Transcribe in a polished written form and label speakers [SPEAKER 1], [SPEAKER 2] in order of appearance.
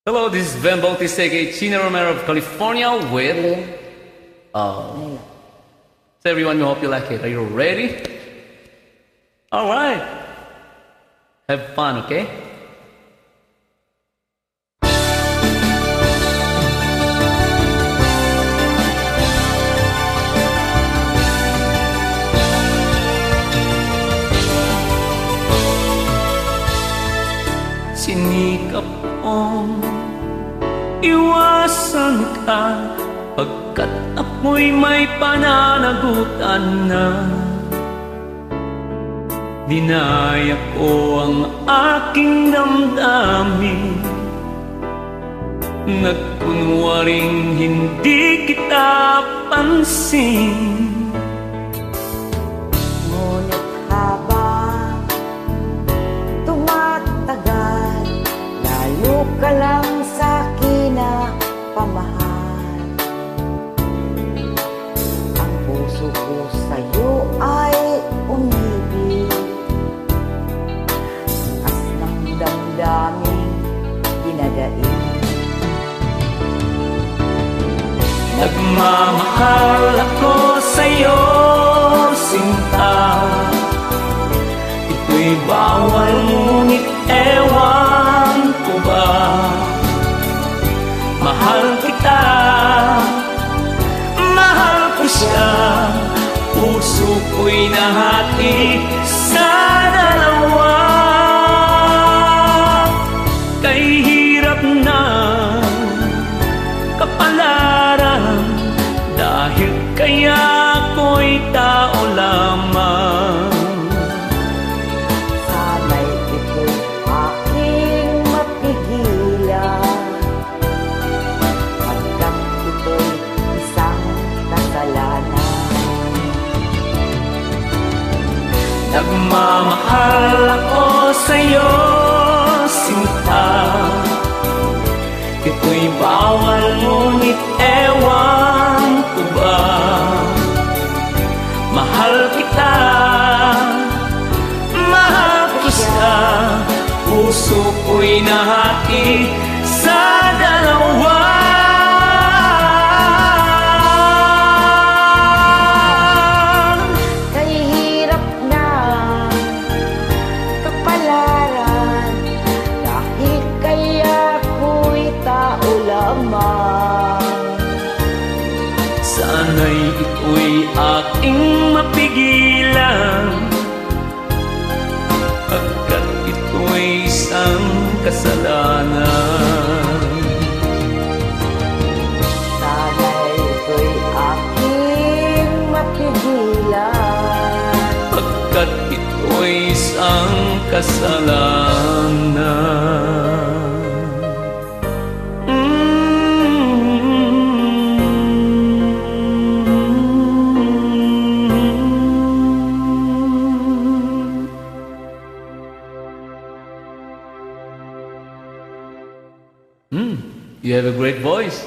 [SPEAKER 1] Hello, this is Ben Bautista, aka Chino Romero of California with... so everyone, we hope you like it. Are you ready? Alright. Have fun, okay? Sinikap kong iwasan ka, pagkat ako'y may pananagutan na. Dinaya ko ang aking damdamin, nagkunwaring hindi kita pansin.
[SPEAKER 2] Ngunit habang tumatagal, lalo ka lang sa'kin na pamahal. Ang puso ko sa'yo ay umibig, as ng damdaming dinadaig.
[SPEAKER 1] Nagmamahal ako sa'yo, sinta. Ito'y bawal, ngunit ewan ko ba. Mahal kita, mahal ko siya. Puso ko'y nahati sa dalawa. Kay hirap na kapalaran, dahil kaya ako'y tao lamang.
[SPEAKER 2] Sana'y ito'y aking mapigilan, pagkat ito'y isang kasalanan.
[SPEAKER 1] Nagmamahal ako sa'yo, sinta. Ito'y bawal, ngunit ewan ko ba. Mahal kita, mahal ko siya. Puso ko'y nahati sa dalawa.
[SPEAKER 2] Kay hirap na kapalaran, dahil kaya ako'y tao lamang.
[SPEAKER 1] Sana'y ito'y aking mapigilan, pagkat ito'y isang kasalanan.
[SPEAKER 2] Sana'y ito'y aking mapigilan,
[SPEAKER 1] Pagkat ito'y isang kasalanan. You have a great voice.